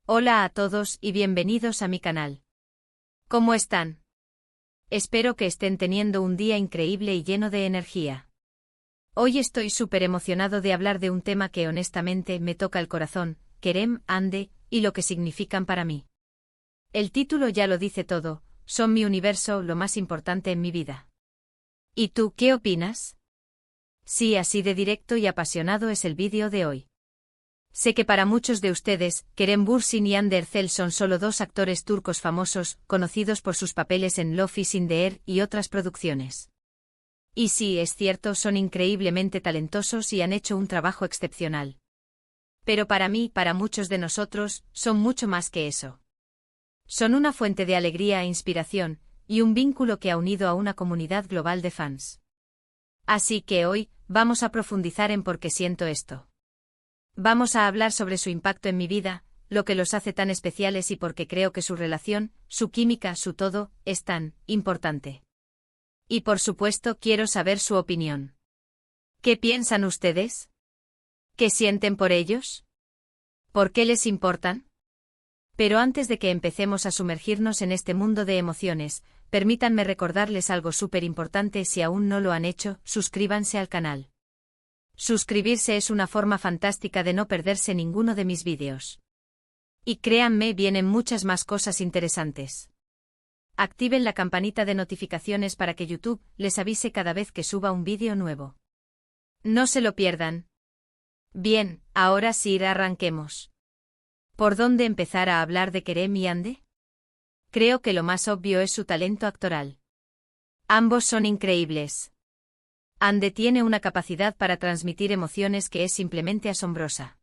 Hola a todos y bienvenidos a mi canal. ¿Cómo están? Espero que estén teniendo un día increíble y lleno de energía. Hoy estoy súper emocionado de hablar de un tema que honestamente me toca el corazón, Kerem, Hande, y lo que significan para mí. El título ya lo dice todo, son mi universo, lo más importante en mi vida. ¿Y tú qué opinas? Sí, así de directo y apasionado es el vídeo de hoy. Sé que para muchos de ustedes, Kerem Bürsin y Hande Erçel son solo dos actores turcos famosos, conocidos por sus papeles en Love is in the Air y otras producciones. Y sí, es cierto, son increíblemente talentosos y han hecho un trabajo excepcional. Pero para mí, para muchos de nosotros, son mucho más que eso. Son una fuente de alegría e inspiración, y un vínculo que ha unido a una comunidad global de fans. Así que hoy, vamos a profundizar en por qué siento esto. Vamos a hablar sobre su impacto en mi vida, lo que los hace tan especiales y por qué creo que su relación, su química, su todo, es tan importante. Y por supuesto quiero saber su opinión. ¿Qué piensan ustedes? ¿Qué sienten por ellos? ¿Por qué les importan? Pero antes de que empecemos a sumergirnos en este mundo de emociones, permítanme recordarles algo súper importante. Si aún no lo han hecho, suscríbanse al canal. Suscribirse es una forma fantástica de no perderse ninguno de mis vídeos. Y créanme, vienen muchas más cosas interesantes. Activen la campanita de notificaciones para que YouTube les avise cada vez que suba un vídeo nuevo. No se lo pierdan. Bien, ahora sí, arranquemos. ¿Por dónde empezar a hablar de Kerem y Hande? Creo que lo más obvio es su talento actoral. Ambos son increíbles. Hande tiene una capacidad para transmitir emociones que es simplemente asombrosa.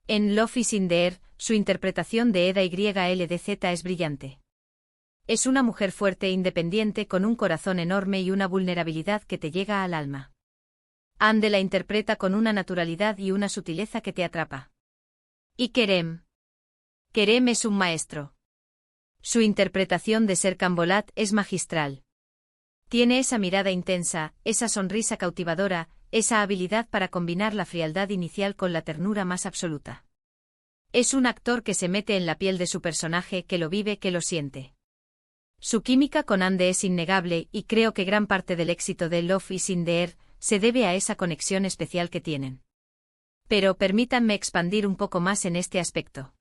En Love is in the Air, su interpretación de Eda YLDZ es brillante. Es una mujer fuerte e independiente con un corazón enorme y una vulnerabilidad que te llega al alma. Hande la interpreta con una naturalidad y una sutileza que te atrapa. ¿Y Kerem? Kerem es un maestro. Su interpretación de Serkan Bolat es magistral. Tiene esa mirada intensa, esa sonrisa cautivadora, esa habilidad para combinar la frialdad inicial con la ternura más absoluta. Es un actor que se mete en la piel de su personaje, que lo vive, que lo siente. Su química con Hande es innegable y creo que gran parte del éxito de Love is in the Air se debe a esa conexión especial que tienen. Pero permítanme expandir un poco más en este aspecto.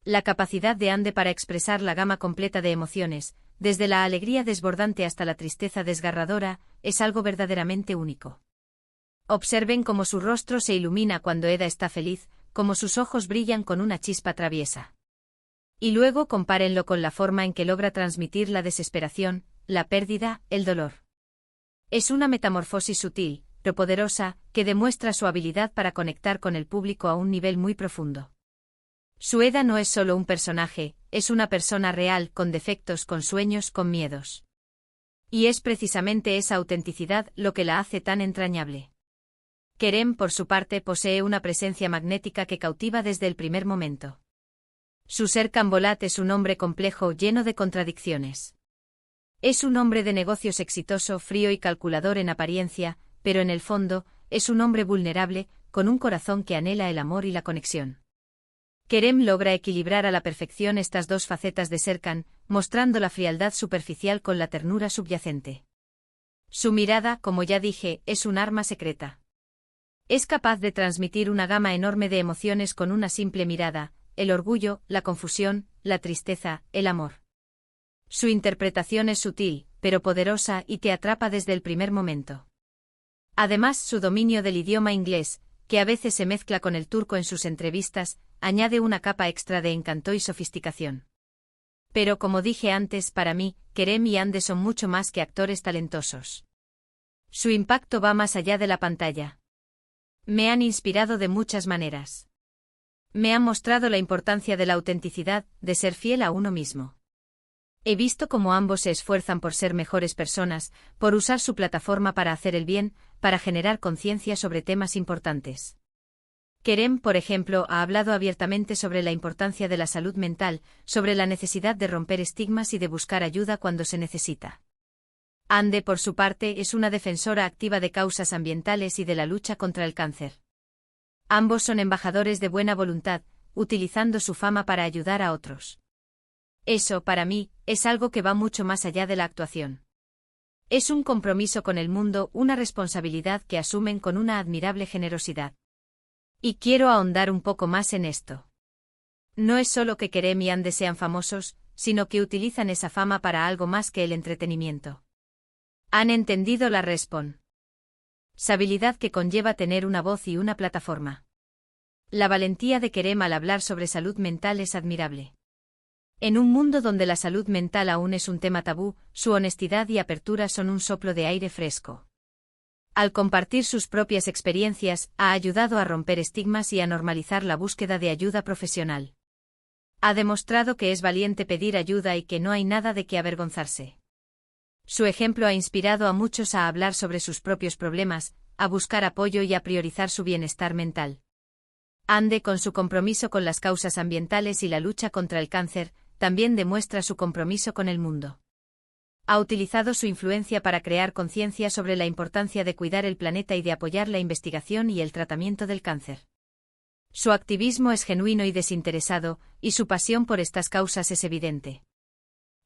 La capacidad de Hande para expresar la gama completa de emociones, desde la alegría desbordante hasta la tristeza desgarradora, es algo verdaderamente único. Observen cómo su rostro se ilumina cuando Eda está feliz, cómo sus ojos brillan con una chispa traviesa. Y luego compárenlo con la forma en que logra transmitir la desesperación, la pérdida, el dolor. Es una metamorfosis sutil, pero poderosa, que demuestra su habilidad para conectar con el público a un nivel muy profundo. Su Eda no es solo un personaje, es una persona real, con defectos, con sueños, con miedos. Y es precisamente esa autenticidad lo que la hace tan entrañable. Kerem, por su parte, posee una presencia magnética que cautiva desde el primer momento. Su Serkan Bolat es un hombre complejo, lleno de contradicciones. Es un hombre de negocios exitoso, frío y calculador en apariencia, pero en el fondo, es un hombre vulnerable, con un corazón que anhela el amor y la conexión. Kerem logra equilibrar a la perfección estas dos facetas de Serkan, mostrando la frialdad superficial con la ternura subyacente. Su mirada, como ya dije, es un arma secreta. Es capaz de transmitir una gama enorme de emociones con una simple mirada, el orgullo, la confusión, la tristeza, el amor. Su interpretación es sutil, pero poderosa y te atrapa desde el primer momento. Además, su dominio del idioma inglés, que a veces se mezcla con el turco en sus entrevistas, añade una capa extra de encanto y sofisticación. Pero como dije antes, para mí, Kerem y Hande son mucho más que actores talentosos. Su impacto va más allá de la pantalla. Me han inspirado de muchas maneras. Me han mostrado la importancia de la autenticidad, de ser fiel a uno mismo. He visto cómo ambos se esfuerzan por ser mejores personas, por usar su plataforma para hacer el bien, para generar conciencia sobre temas importantes. Kerem, por ejemplo, ha hablado abiertamente sobre la importancia de la salud mental, sobre la necesidad de romper estigmas y de buscar ayuda cuando se necesita. Hande, por su parte, es una defensora activa de causas ambientales y de la lucha contra el cáncer. Ambos son embajadores de buena voluntad, utilizando su fama para ayudar a otros. Eso, para mí, es algo que va mucho más allá de la actuación. Es un compromiso con el mundo, una responsabilidad que asumen con una admirable generosidad. Y quiero ahondar un poco más en esto. No es solo que Kerem y Ande sean famosos, sino que utilizan esa fama para algo más que el entretenimiento. Han entendido la responsabilidad que conlleva tener una voz y una plataforma. La valentía de Kerem al hablar sobre salud mental es admirable. En un mundo donde la salud mental aún es un tema tabú, su honestidad y apertura son un soplo de aire fresco. Al compartir sus propias experiencias, ha ayudado a romper estigmas y a normalizar la búsqueda de ayuda profesional. Ha demostrado que es valiente pedir ayuda y que no hay nada de qué avergonzarse. Su ejemplo ha inspirado a muchos a hablar sobre sus propios problemas, a buscar apoyo y a priorizar su bienestar mental. Ande, con su compromiso con las causas ambientales y la lucha contra el cáncer, también demuestra su compromiso con el mundo. Ha utilizado su influencia para crear conciencia sobre la importancia de cuidar el planeta y de apoyar la investigación y el tratamiento del cáncer. Su activismo es genuino y desinteresado, y su pasión por estas causas es evidente.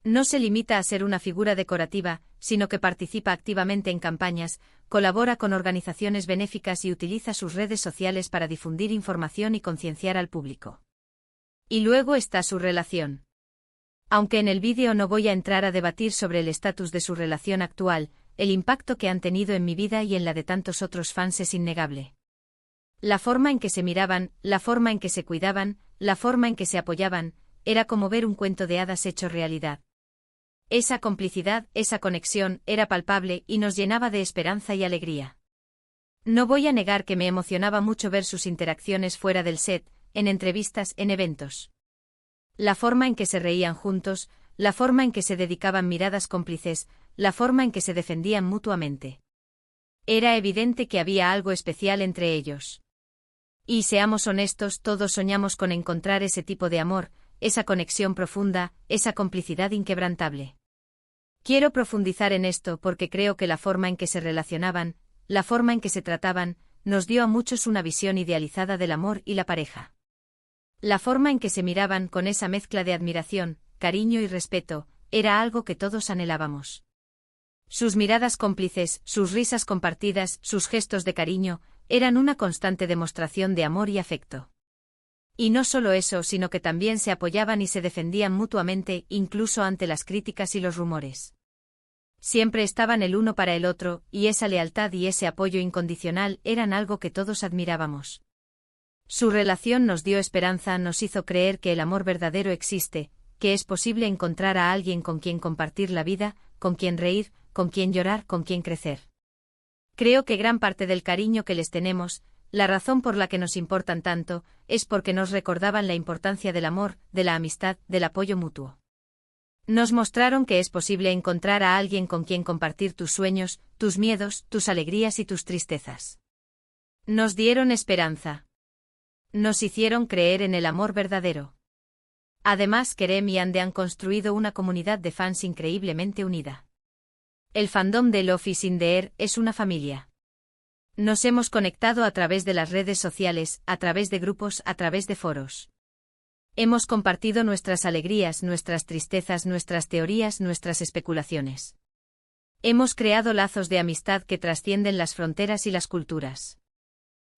No se limita a ser una figura decorativa, sino que participa activamente en campañas, colabora con organizaciones benéficas y utiliza sus redes sociales para difundir información y concienciar al público. Y luego está su relación. Aunque en el vídeo no voy a entrar a debatir sobre el estatus de su relación actual, el impacto que han tenido en mi vida y en la de tantos otros fans es innegable. La forma en que se miraban, la forma en que se cuidaban, la forma en que se apoyaban, era como ver un cuento de hadas hecho realidad. Esa complicidad, esa conexión, era palpable y nos llenaba de esperanza y alegría. No voy a negar que me emocionaba mucho ver sus interacciones fuera del set, en entrevistas, en eventos. La forma en que se reían juntos, la forma en que se dedicaban miradas cómplices, la forma en que se defendían mutuamente. Era evidente que había algo especial entre ellos. Y seamos honestos, todos soñamos con encontrar ese tipo de amor, esa conexión profunda, esa complicidad inquebrantable. Quiero profundizar en esto porque creo que la forma en que se relacionaban, la forma en que se trataban, nos dio a muchos una visión idealizada del amor y la pareja. La forma en que se miraban con esa mezcla de admiración, cariño y respeto, era algo que todos anhelábamos. Sus miradas cómplices, sus risas compartidas, sus gestos de cariño, eran una constante demostración de amor y afecto. Y no solo eso, sino que también se apoyaban y se defendían mutuamente, incluso ante las críticas y los rumores. Siempre estaban el uno para el otro, y esa lealtad y ese apoyo incondicional eran algo que todos admirábamos. Su relación nos dio esperanza, nos hizo creer que el amor verdadero existe, que es posible encontrar a alguien con quien compartir la vida, con quien reír, con quien llorar, con quien crecer. Creo que gran parte del cariño que les tenemos, la razón por la que nos importan tanto, es porque nos recordaban la importancia del amor, de la amistad, del apoyo mutuo. Nos mostraron que es posible encontrar a alguien con quien compartir tus sueños, tus miedos, tus alegrías y tus tristezas. Nos dieron esperanza. Nos hicieron creer en el amor verdadero. Además, Kerem y Ande han construido una comunidad de fans increíblemente unida. El fandom de Love is in the Air es una familia. Nos hemos conectado a través de las redes sociales, a través de grupos, a través de foros. Hemos compartido nuestras alegrías, nuestras tristezas, nuestras teorías, nuestras especulaciones. Hemos creado lazos de amistad que trascienden las fronteras y las culturas.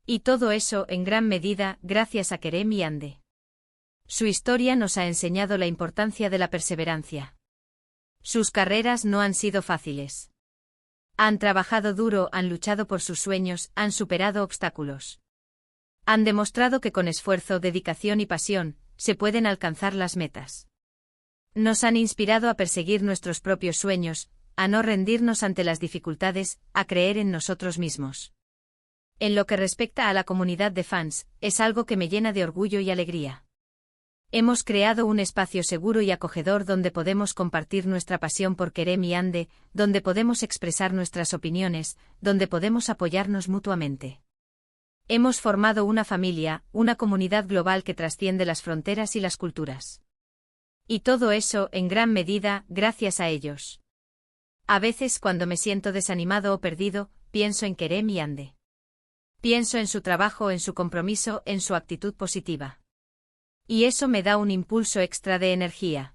Y todo eso, en gran medida, gracias a Kerem y Ande. Su historia nos ha enseñado la importancia de la perseverancia. Sus carreras no han sido fáciles. Han trabajado duro, han luchado por sus sueños, han superado obstáculos. Han demostrado que con esfuerzo, dedicación y pasión, se pueden alcanzar las metas. Nos han inspirado a perseguir nuestros propios sueños, a no rendirnos ante las dificultades, a creer en nosotros mismos. En lo que respecta a la comunidad de fans, es algo que me llena de orgullo y alegría. Hemos creado un espacio seguro y acogedor donde podemos compartir nuestra pasión por Kerem y Ande, donde podemos expresar nuestras opiniones, donde podemos apoyarnos mutuamente. Hemos formado una familia, una comunidad global que trasciende las fronteras y las culturas. Y todo eso, en gran medida, gracias a ellos. A veces, cuando me siento desanimado o perdido, pienso en Kerem y Ande. Pienso en su trabajo, en su compromiso, en su actitud positiva. Y eso me da un impulso extra de energía.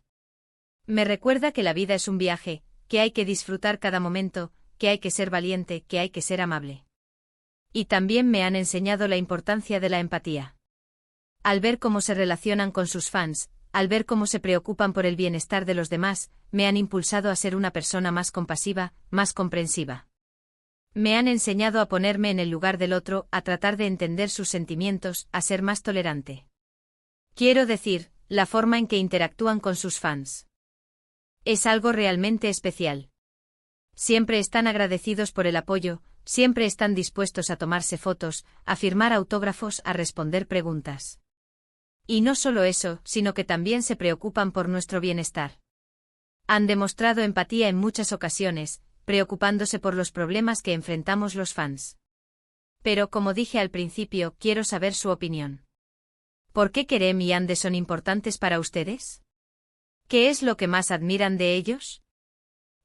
Me recuerda que la vida es un viaje, que hay que disfrutar cada momento, que hay que ser valiente, que hay que ser amable. Y también me han enseñado la importancia de la empatía. Al ver cómo se relacionan con sus fans, al ver cómo se preocupan por el bienestar de los demás, me han impulsado a ser una persona más compasiva, más comprensiva. Me han enseñado a ponerme en el lugar del otro, a tratar de entender sus sentimientos, a ser más tolerante. Quiero decir, la forma en que interactúan con sus fans. Es algo realmente especial. Siempre están agradecidos por el apoyo, siempre están dispuestos a tomarse fotos, a firmar autógrafos, a responder preguntas. Y no solo eso, sino que también se preocupan por nuestro bienestar. Han demostrado empatía en muchas ocasiones, preocupándose por los problemas que enfrentamos los fans. Pero como dije al principio, quiero saber su opinión. ¿Por qué Kerem y Yandhi son importantes para ustedes? ¿Qué es lo que más admiran de ellos?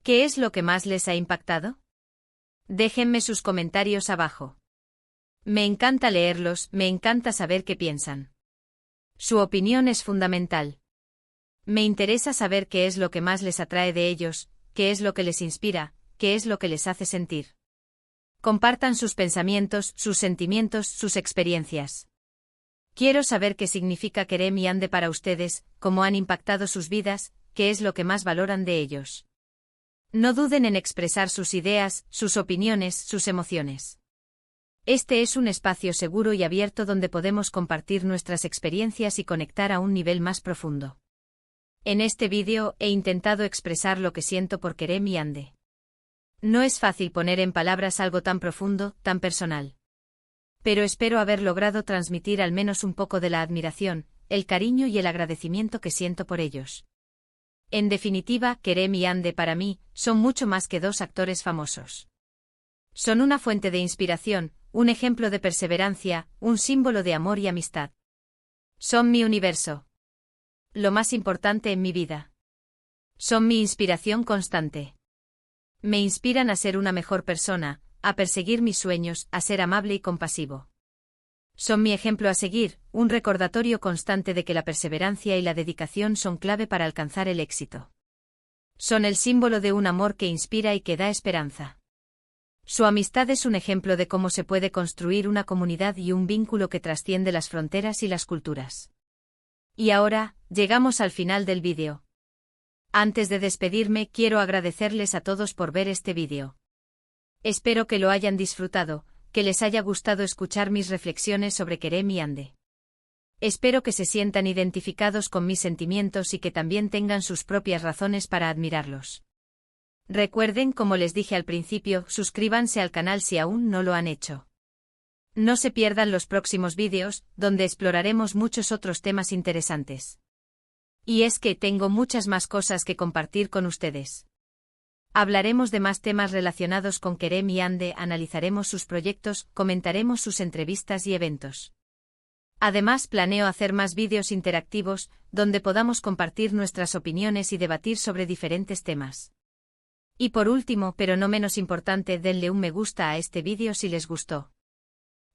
¿Qué es lo que más les ha impactado? Déjenme sus comentarios abajo. Me encanta leerlos, me encanta saber qué piensan. Su opinión es fundamental. Me interesa saber qué es lo que más les atrae de ellos, qué es lo que les inspira, qué es lo que les hace sentir. Compartan sus pensamientos, sus sentimientos, sus experiencias. Quiero saber qué significa Kerem y Yandhi para ustedes, cómo han impactado sus vidas, qué es lo que más valoran de ellos. No duden en expresar sus ideas, sus opiniones, sus emociones. Este es un espacio seguro y abierto donde podemos compartir nuestras experiencias y conectar a un nivel más profundo. En este vídeo he intentado expresar lo que siento por Kerem y Yandhi. No es fácil poner en palabras algo tan profundo, tan personal. Pero espero haber logrado transmitir al menos un poco de la admiración, el cariño y el agradecimiento que siento por ellos. En definitiva, Kerem y Yandhi para mí son mucho más que dos actores famosos. Son una fuente de inspiración, un ejemplo de perseverancia, un símbolo de amor y amistad. Son mi universo. Lo más importante en mi vida. Son mi inspiración constante. Me inspiran a ser una mejor persona, a perseguir mis sueños, a ser amable y compasivo. Son mi ejemplo a seguir, un recordatorio constante de que la perseverancia y la dedicación son clave para alcanzar el éxito. Son el símbolo de un amor que inspira y que da esperanza. Su amistad es un ejemplo de cómo se puede construir una comunidad y un vínculo que trasciende las fronteras y las culturas. Y ahora, llegamos al final del vídeo. Antes de despedirme, quiero agradecerles a todos por ver este vídeo. Espero que lo hayan disfrutado, que les haya gustado escuchar mis reflexiones sobre Kerem y Yandhi. Espero que se sientan identificados con mis sentimientos y que también tengan sus propias razones para admirarlos. Recuerden, como les dije al principio, suscríbanse al canal si aún no lo han hecho. No se pierdan los próximos vídeos, donde exploraremos muchos otros temas interesantes. Y es que tengo muchas más cosas que compartir con ustedes. Hablaremos de más temas relacionados con Kerem y Yandhi, analizaremos sus proyectos, comentaremos sus entrevistas y eventos. Además, planeo hacer más vídeos interactivos, donde podamos compartir nuestras opiniones y debatir sobre diferentes temas. Y por último, pero no menos importante, denle un me gusta a este vídeo si les gustó.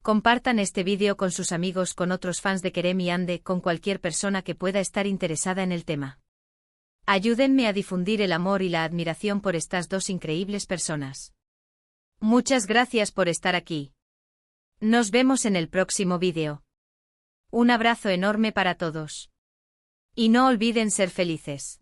Compartan este vídeo con sus amigos, con otros fans de Kerem y Yandhi, con cualquier persona que pueda estar interesada en el tema. Ayúdenme a difundir el amor y la admiración por estas dos increíbles personas. Muchas gracias por estar aquí. Nos vemos en el próximo vídeo. Un abrazo enorme para todos. Y no olviden ser felices.